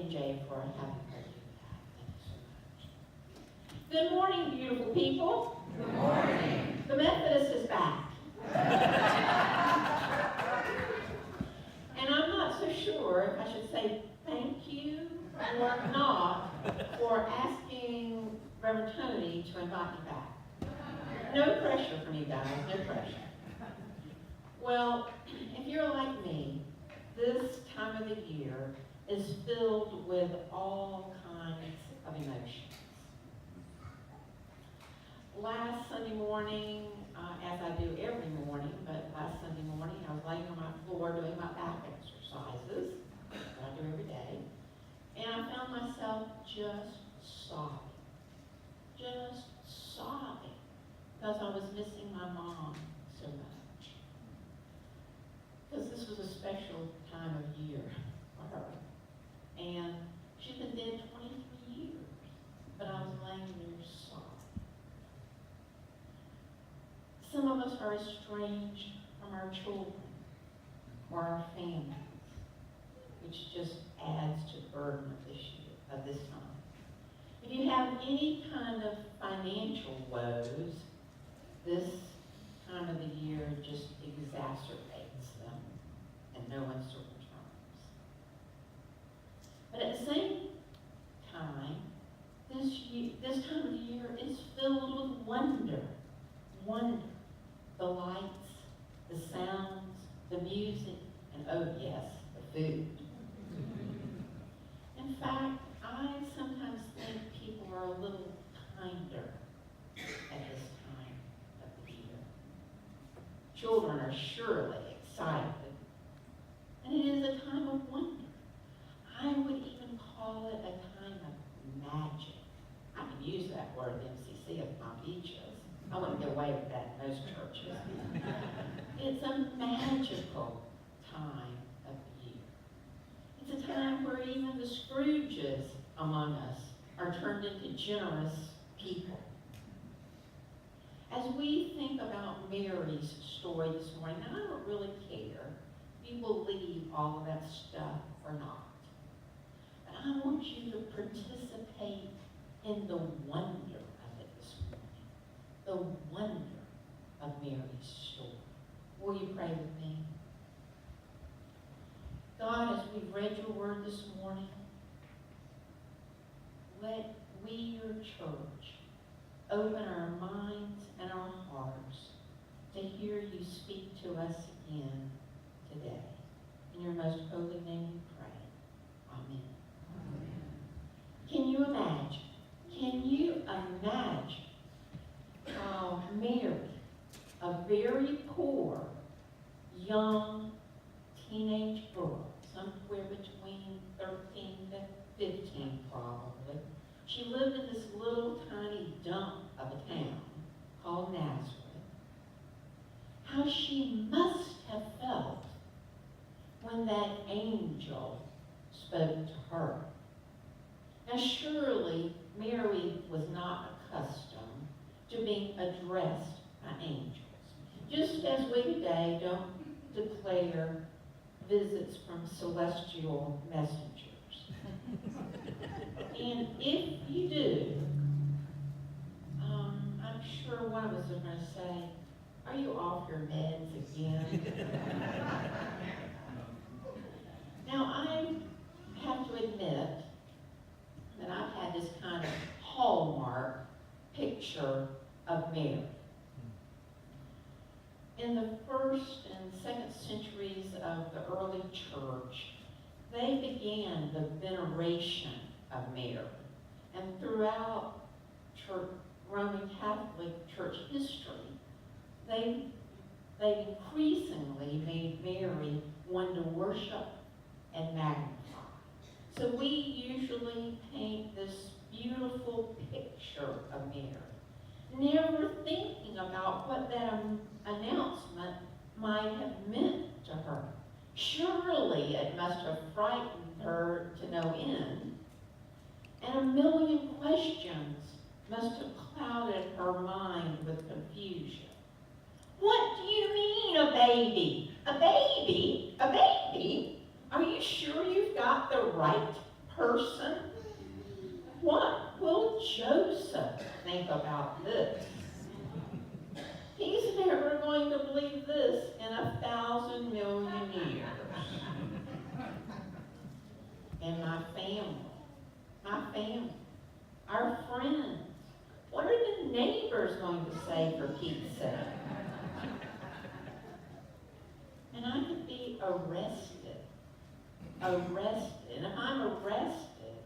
and Jay for a happy birthday. Thank you so much. Good morning, beautiful people. Good morning. The Methodist is back. And I'm not so sure if I should say thank you or not for asking Reverend Tony to invite me back. No pressure from you guys, no pressure. Well, if you're like me, this time of the year is filled with all kinds of emotions. Last Sunday morning, as I do every morning, but last Sunday morning I was laying on my floor doing my back exercises, that I do every day, and I found myself just sobbing, because I was missing my mom so much. Because this was a special time of year for her. And she's been dead 23 years, but I was laying there sobbing. Some of us are estranged from our children or our families, which just adds to the burden of this time. If you have any kind of financial woes, this time of the year just exacerbates them in no uncertain terms. But at the same time, this time of the year is filled with wonder. The lights, the sounds, the music, and oh yes, the food. In fact, I sometimes think people are a little kinder at this time of the year. Children are surely excited, and it is a time of wonder. I would even call it a time of magic. I can use that word at MCC at my beaches. I wouldn't get away with that in most churches. It's a magical time of the year. It's a time where even the Scrooges among us are turned into generous people. As we think about Mary's story this morning, and I don't really care if you believe all of that stuff or not, but I want you to participate in the wonder of it this morning. The wonder of Mary's story. Will you pray with me? God, as we've read your word this morning, let we, your church, open our minds and our hearts to hear you speak to us again today. In your most holy name we pray. Amen. Amen. Can you imagine? How Mary, a very poor, young teenage girl, somewhere between 13 to 15 probably, she lived in this little tiny dump of a town called Nazareth. How she must have felt when that angel spoke to her. Now surely Mary was not accustomed to being addressed by angels. Just as we today don't declare visits from celestial messengers. And if you do, I'm sure one of us is going to say, are you off your meds again? Now I have to admit that I've had this kind of hallmark picture of Mary. In the first and second centuries of the early church, they began the veneration of Mary. And throughout Roman Catholic Church history, they increasingly made Mary one to worship and magnify. So we usually paint this beautiful picture of Mary, never thinking about what that announcement might have meant to her. Surely it must have frightened her to no end, and a million questions must have clouded her mind with confusion. What do you mean, a baby? A baby? A baby? Are you sure you've got the right person? What will Joseph think about this? He's never going to believe this in 1,000 million years. And my family, our friends, what are the neighbors going to say for Pete's sake? And I could be arrested. And if I'm arrested,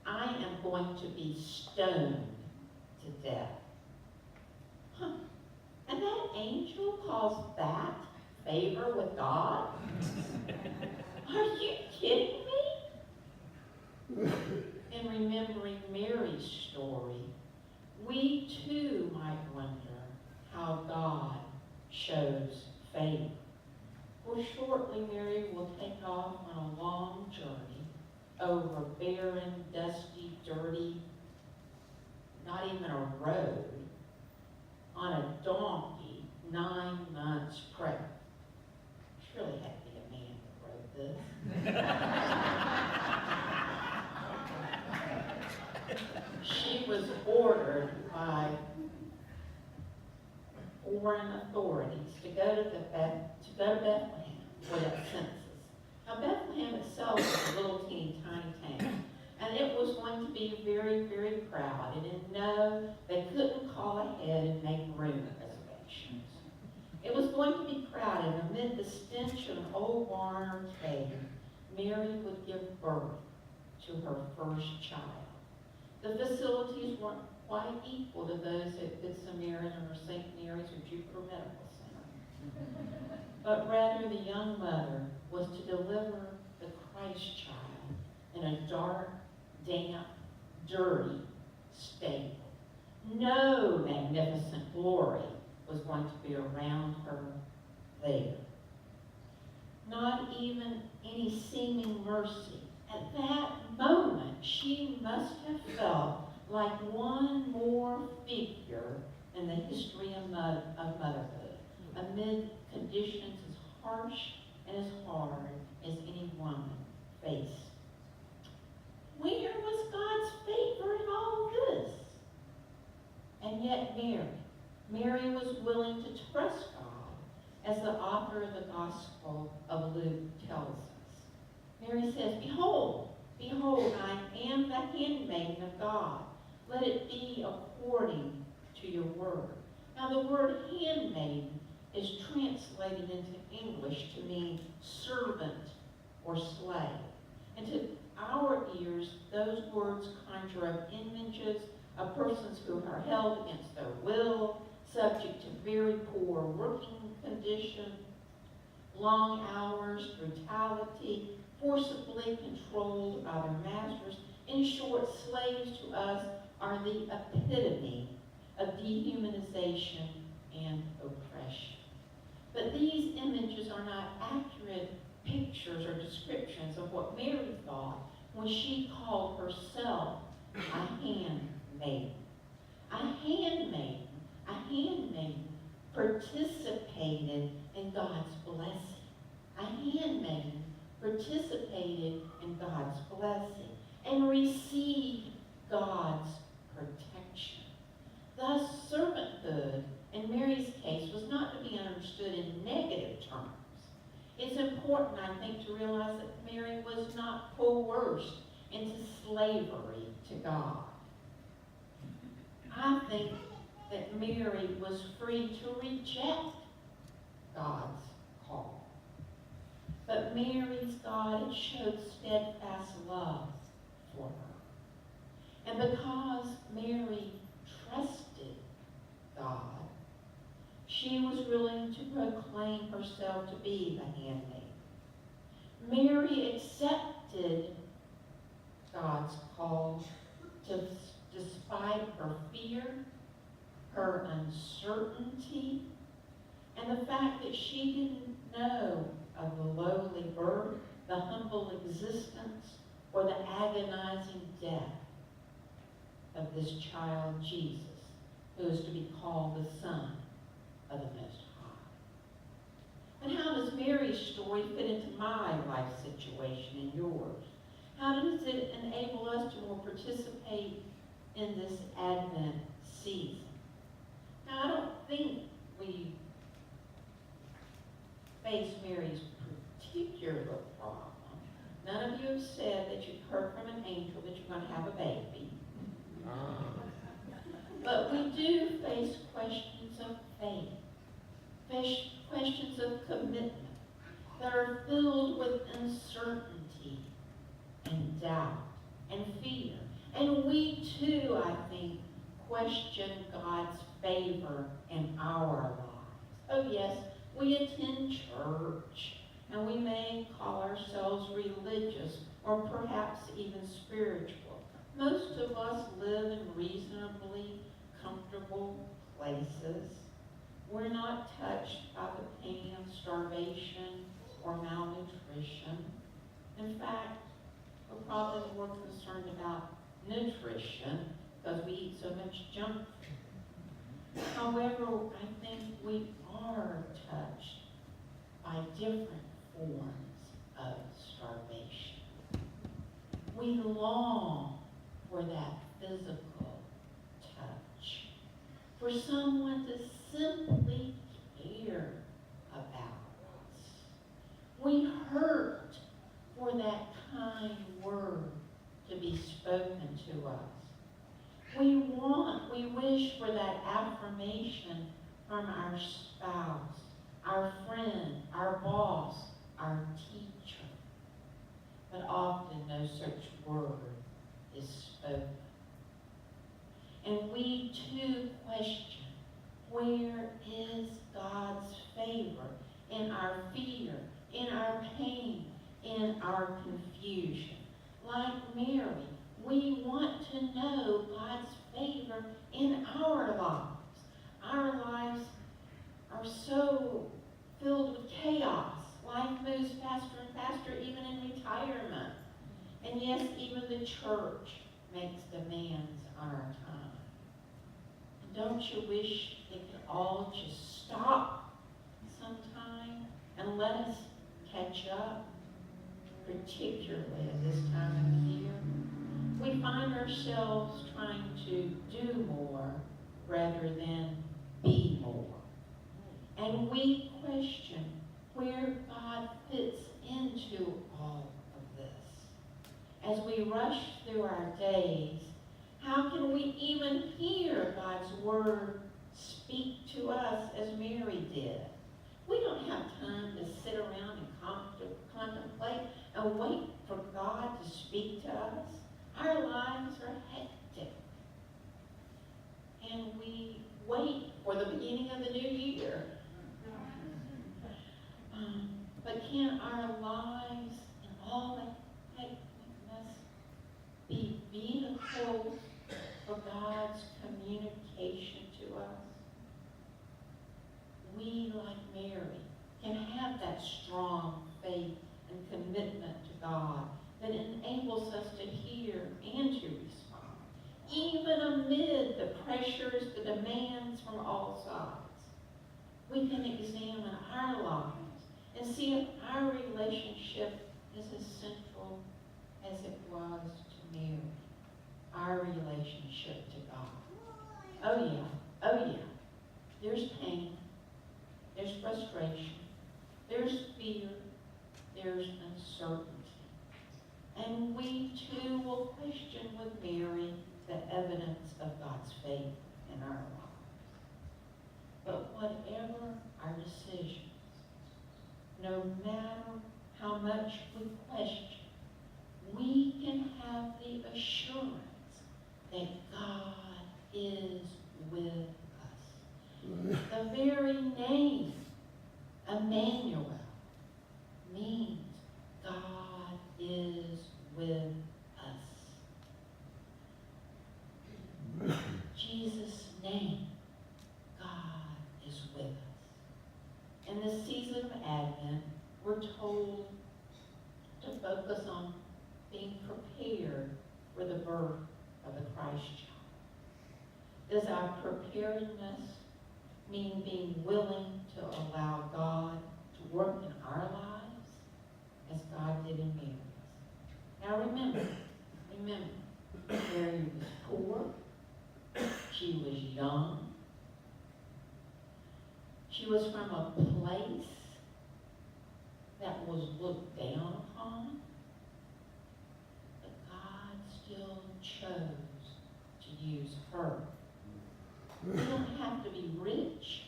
I am going to be stoned to death. Huh. And that angel calls that favor with God? Are you kidding me? In remembering Mary's story, we too might wonder how God shows favor. For shortly Mary will take off on a long journey over barren, dusty, dirty, not even a road, on a donkey, 9 months pregnant. Surely had to be a man that wrote this. She was ordered by foreign authorities to go to Bethlehem for that census. Now Bethlehem itself was a little teeny tiny town, and it was going to be very, very crowded, and no, they couldn't call ahead and make room reservations. It was going to be crowded. Amid the stench of an old barn baby, Mary would give birth to her first child. The facilities weren't quite equal to those at Good Samaritan or St. Mary's or Jupiter Medical Center. But rather, the young mother was to deliver the Christ child in a dark, damp, dirty stable. No magnificent glory was going to be around her there. Not even any seeming mercy. At that moment, she must have felt like one more figure in the history of motherhood, amid conditions as harsh and as hard as any woman faced. Where was God's favor in all this? And yet Mary was willing to trust God, as the author of the Gospel of Luke tells us. Mary says, Behold, I am the handmaiden of God. Let it be according to your word. Now the word handmaiden is translated into English to mean servant or slave. And to our ears, those words conjure up images of persons who are held against their will, subject to very poor working conditions, long hours, brutality, forcibly controlled by their masters. In short, slaves to us are the epitome of dehumanization and oppression. But these images are not accurate pictures or descriptions of what Mary thought when she called herself a handmaiden. A handmaiden participated in God's blessing. A handmaiden participated in God's blessing and received God's protection. Thus, servanthood, in Mary's case, was not to be understood in negative terms. It's important, I think, to realize that Mary was not coerced into slavery to God. I think that Mary was free to reject God's call. But Mary's God had showed steadfast love for her. And because Mary trusted God, she was willing to proclaim herself to be the handmaid. Mary accepted God's call despite her fear, her uncertainty, and the fact that she didn't know of the lowly birth, the humble existence, or the agonizing death of this child Jesus, who is to be called the Son of the Most High. And how does Mary's story fit into my life situation and yours? How does it enable us to more participate in this Advent season? Now, I don't think we face Mary's particular problem. None of you have said that you've heard from an angel that you're going to have a baby. But we do face questions of faith, questions of commitment that are filled with uncertainty and doubt and fear. And we too, I think, question God's favor in our lives. Oh yes, we attend church, and we may call ourselves religious or perhaps even spiritual. Most of us live in reasonably comfortable places. We're not touched by the pain of starvation or malnutrition. In fact, we're probably more concerned about nutrition because we eat so much junk food. However, I think we are touched by different forms of starvation. We long for that physical touch, for someone to simply care about us. We hurt for that kind word to be spoken to us. We wish for that affirmation from our spouse, our friend, our boss, our teacher. But often no such word is spoken. And we too question, where is God's favor in our fear, in our pain, in our confusion? Like Mary, we want to know God's favor in our lives. Our lives are so filled with chaos. Life moves faster and faster, even in retirement. And yes, even the church makes demands on our time. Don't you wish it could all just stop sometime and let us catch up, particularly at this time of the year? We find ourselves trying to do more rather than be more. And we question where God fits into all of this. As we rush through our days, how can we even hear God's word speak to us as Mary did? We don't have time to sit around and contemplate and wait for God to speak to us. Our lives are hectic. And we wait for the beginning of the new year. But can our lives and all that hecticness be vehicles for God's communication to us? We, like Mary, can have that strong faith and commitment to God that enables us to hear and to respond, even amid the pressures, the demands from all sides. We can examine our lives and see if our relationship is as central as it was to Mary, our relationship to God. Oh yeah, oh yeah. There's pain, there's frustration, there's fear, there's uncertainty. And we too will question with Mary the evidence of God's faith in our lives. But whatever our decisions, no matter how much we question, we can have the assurance that God is with us. The very name, Emmanuel, means God is with us. Jesus' name, God is with us. In the season of Advent, we're told to focus on being prepared for the birth of the Christ child. Does our preparedness mean being willing to allow God to work in our lives as God did in Mary's? Now remember, from a place that was looked down upon, but God still chose to use her. We don't have to be rich.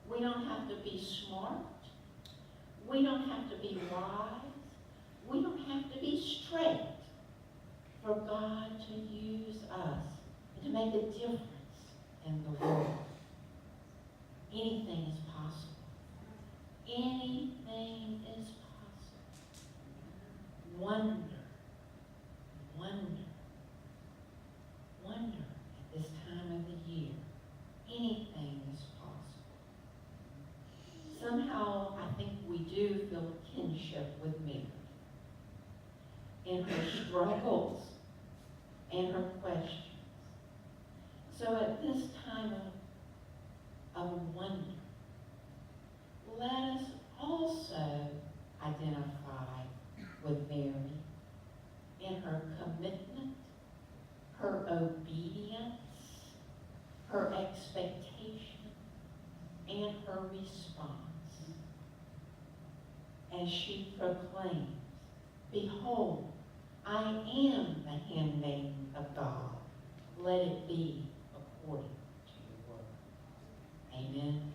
We don't have to be smart. We don't have to be wise. We don't have to be straight for God to use us and to make a difference in the world. Anything is possible. Anything is possible. Wonder, wonder, wonder at this time of the year. Anything is possible. Somehow, I think we do feel kinship with Mary in her struggles and her questions. So at this time of wonder, let us also identify with Mary in her commitment, her obedience, her expectation, and her response as she proclaims, "Behold, I am the handmaiden of God. Let it be according to your word." Amen.